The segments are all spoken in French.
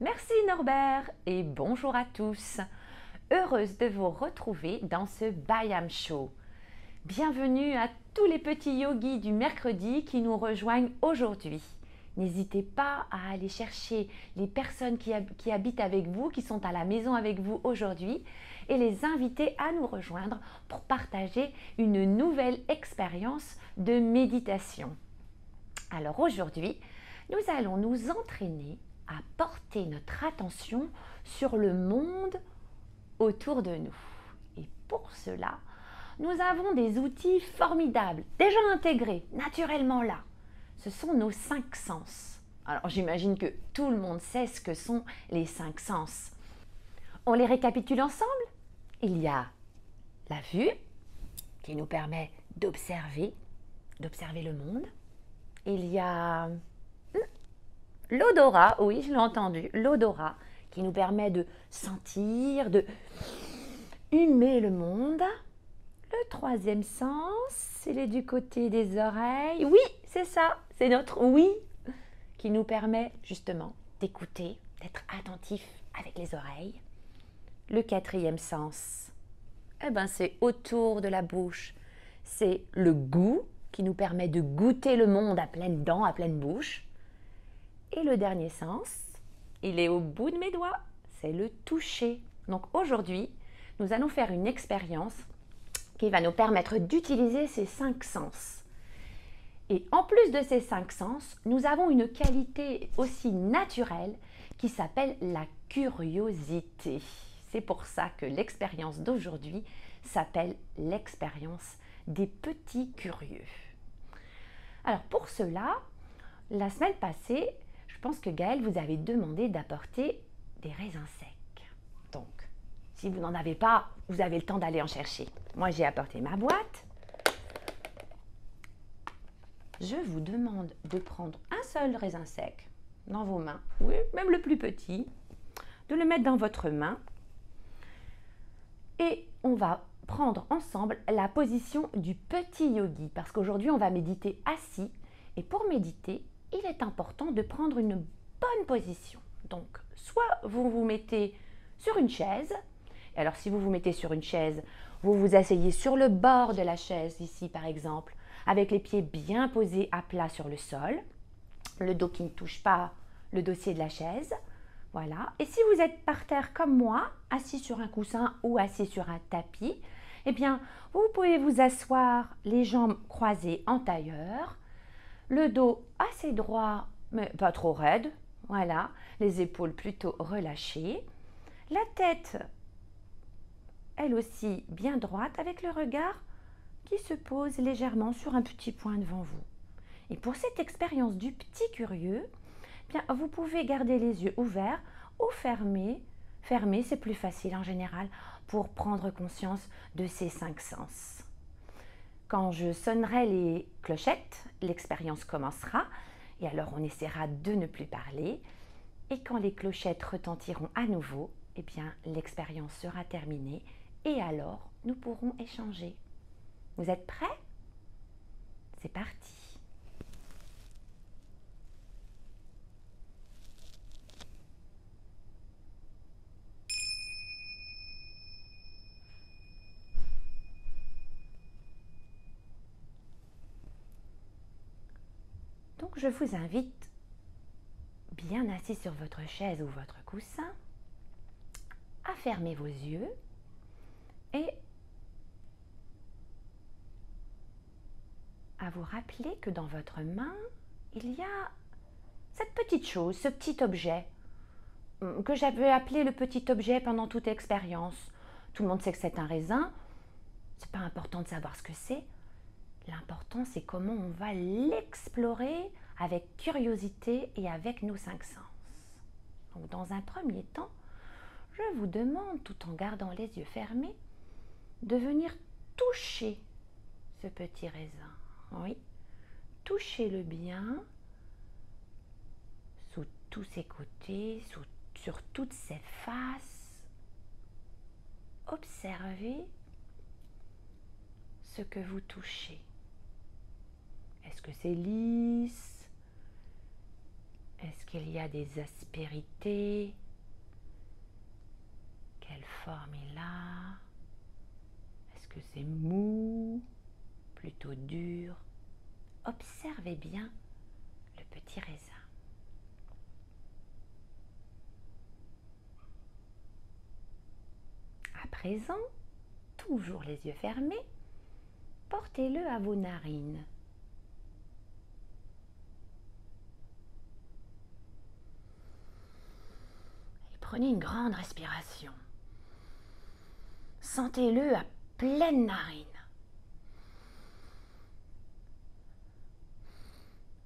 Merci Norbert et bonjour à tous. Heureuse de vous retrouver dans ce Bayam Show. Bienvenue à tous les petits yogis du mercredi qui nous rejoignent aujourd'hui. N'hésitez pas à aller chercher les personnes qui habitent avec vous, qui sont à la maison avec vous aujourd'hui, et les inviter à nous rejoindre pour partager une nouvelle expérience de méditation. Alors aujourd'hui, nous allons nous entraîner à porter notre attention sur le monde autour de nous. Et pour cela, nous avons des outils formidables, déjà intégrés, naturellement là. Ce sont nos cinq sens. Alors j'imagine que tout le monde sait ce que sont les cinq sens. On les récapitule ensemble. Il y a la vue, qui nous permet d'observer le monde. Il y a l'odorat, oui, je l'ai entendu, l'odorat, qui nous permet de sentir, de humer le monde. Le troisième sens, il est du côté des oreilles. Oui, c'est ça, c'est notre oui qui nous permet justement d'écouter, d'être attentif avec les oreilles. Le quatrième sens, c'est autour de la bouche. C'est le goût qui nous permet de goûter le monde à pleines dents, à pleine bouche. Et le dernier sens, il est au bout de mes doigts, c'est le toucher. Donc aujourd'hui, nous allons faire une expérience qui va nous permettre d'utiliser ces cinq sens. Et en plus de ces cinq sens, nous avons une qualité aussi naturelle qui s'appelle la curiosité. C'est pour ça que l'expérience d'aujourd'hui s'appelle l'expérience des petits curieux. Alors pour cela, la semaine passée, je pense que Gaël vous avait demandé d'apporter des raisins secs. Donc, si vous n'en avez pas, vous avez le temps d'aller en chercher. Moi, j'ai apporté ma boîte. Je vous demande de prendre un seul raisin sec dans vos mains, oui, même le plus petit, de le mettre dans votre main. Et on va prendre ensemble la position du petit yogi, parce qu'aujourd'hui, on va méditer assis. Et pour méditer, il est important de prendre une bonne position. Donc, soit vous vous mettez sur une chaise. Et alors, si vous vous mettez sur une chaise, vous vous asseyez sur le bord de la chaise, ici par exemple, avec les pieds bien posés à plat sur le sol, le dos qui ne touche pas le dossier de la chaise. Voilà. Et si vous êtes par terre comme moi, assis sur un coussin ou assis sur un tapis, eh bien, vous pouvez vous asseoir les jambes croisées en tailleur, le dos assez droit, mais pas trop raide. Voilà, les épaules plutôt relâchées. La tête, elle aussi bien droite, avec le regard qui se pose légèrement sur un petit point devant vous. Et pour cette expérience du petit curieux, bien, vous pouvez garder les yeux ouverts ou fermés. Fermés, c'est plus facile en général pour prendre conscience de ces cinq sens. Quand je sonnerai les clochettes, l'expérience commencera et alors on essaiera de ne plus parler. Et quand les clochettes retentiront à nouveau, eh bien l'expérience sera terminée et alors nous pourrons échanger. Vous êtes prêts? C'est parti. Donc je vous invite, bien assis sur votre chaise ou votre coussin, à fermer vos yeux et à vous rappeler que dans votre main, il y a cette petite chose, ce petit objet, que j'avais appelé le petit objet pendant toute l'expérience. Tout le monde sait que c'est un raisin. C'est pas important de savoir ce que c'est. L'important, c'est comment on va l'explorer avec curiosité et avec nos cinq sens. Donc, dans un premier temps, je vous demande, tout en gardant les yeux fermés, de venir toucher ce petit raisin. Oui, touchez-le bien sous tous ses côtés, sur toutes ses faces. Observez ce que vous touchez. Est-ce que c'est lisse? Est-ce qu'il y a des aspérités? Quelle forme il a? Est-ce que c'est mou? Plutôt dur? Observez bien le petit raisin. À présent, toujours les yeux fermés, portez-le à vos narines. Et prenez une grande respiration. Sentez-le à pleine narine.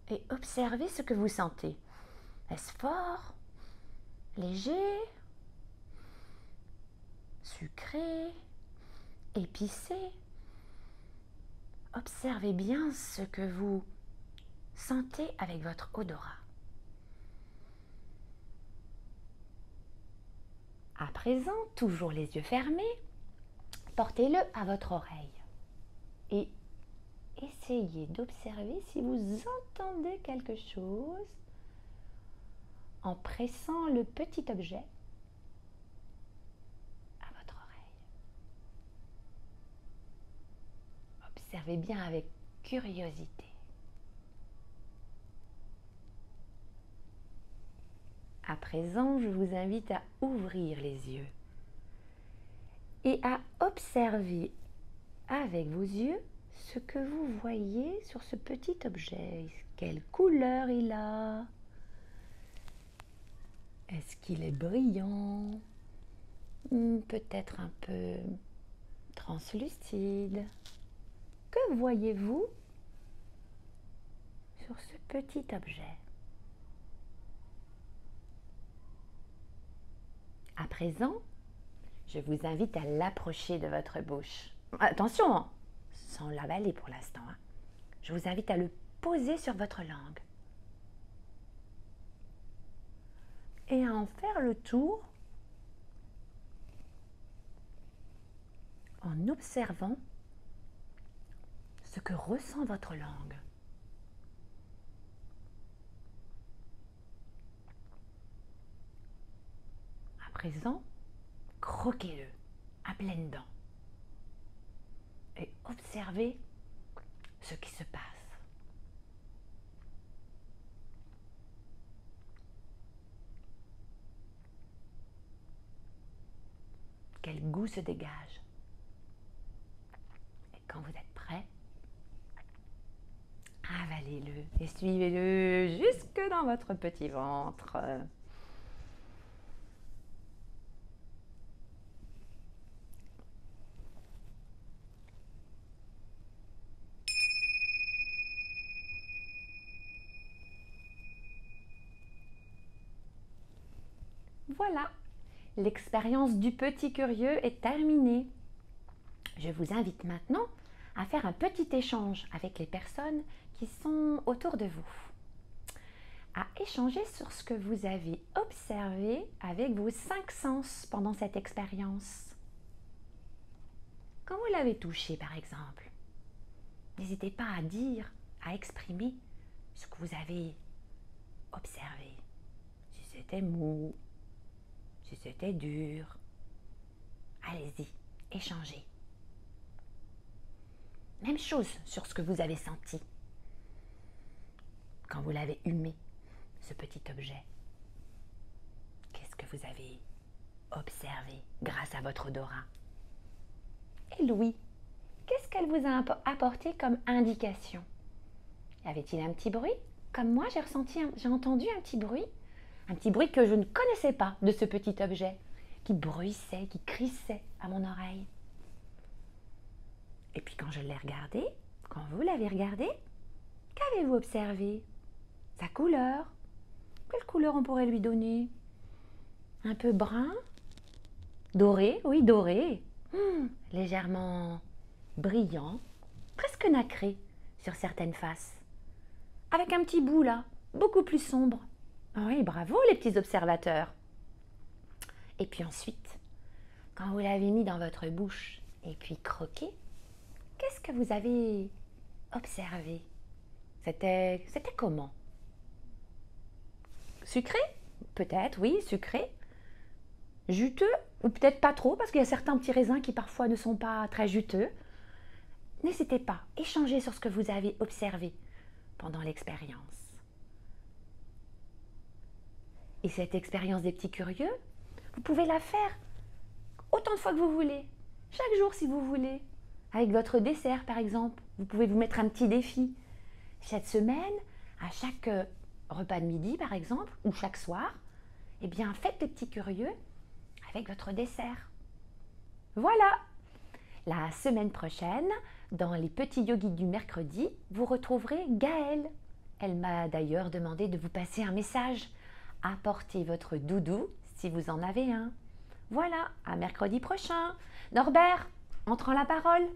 Et observez ce que vous sentez. Est-ce fort? Léger? Sucré? Épicé? Observez bien ce que vous sentez avec votre odorat. À présent, toujours les yeux fermés, portez-le à votre oreille et essayez d'observer si vous entendez quelque chose en pressant le petit objet à votre oreille. Observez bien avec curiosité. À présent, je vous invite à ouvrir les yeux et à observer avec vos yeux ce que vous voyez sur ce petit objet. Quelle couleur il a? Est-ce qu'il est brillant? Peut-être un peu translucide? Que voyez-vous sur ce petit objet? À présent, je vous invite à l'approcher de votre bouche. Attention, hein, sans l'avaler pour l'instant. Hein. Je vous invite à le poser sur votre langue. Et à en faire le tour en observant ce que ressent votre langue. À présent, croquez-le à pleines dents et observez ce qui se passe. Quel goût se dégage. Et quand vous êtes prêt, avalez-le et suivez-le jusque dans votre petit ventre. Voilà, l'expérience du petit curieux est terminée. Je vous invite maintenant à faire un petit échange avec les personnes qui sont autour de vous. À échanger sur ce que vous avez observé avec vos 5 sens pendant cette expérience. Quand vous l'avez touché, par exemple, n'hésitez pas à dire, à exprimer ce que vous avez observé. Si c'était mou, si c'était dur, allez-y, échangez. Même chose sur ce que vous avez senti quand vous l'avez humé, ce petit objet. Qu'est-ce que vous avez observé grâce à votre odorat? Et Louis, qu'est-ce qu'elle vous a apporté comme indication? Y avait-il un petit bruit? Comme moi, j'ai entendu un petit bruit que je ne connaissais pas de ce petit objet, qui bruissait, qui crissait à mon oreille. Et puis quand je l'ai regardé, quand vous l'avez regardé, qu'avez-vous observé? Sa couleur? Quelle couleur on pourrait lui donner? Un peu brun? Doré? Oui, doré. Légèrement brillant, presque nacré sur certaines faces. Avec un petit bout là, beaucoup plus sombre. Oui, bravo les petits observateurs. Et puis ensuite, quand vous l'avez mis dans votre bouche et puis croqué, qu'est-ce que vous avez observé? C'était comment? Sucré? Peut-être, oui, sucré. Juteux? Ou peut-être pas trop, parce qu'il y a certains petits raisins qui parfois ne sont pas très juteux. N'hésitez pas, échangez sur ce que vous avez observé pendant l'expérience. Et cette expérience des petits curieux, vous pouvez la faire autant de fois que vous voulez, chaque jour si vous voulez. Avec votre dessert par exemple, vous pouvez vous mettre un petit défi. Cette semaine, à chaque repas de midi par exemple, ou chaque soir, eh bien faites des petits curieux avec votre dessert. Voilà! La semaine prochaine, dans les petits yogis du mercredi, vous retrouverez Gaëlle. Elle m'a d'ailleurs demandé de vous passer un message. Apportez votre doudou si vous en avez un. Voilà, à mercredi prochain. Norbert, en la parole.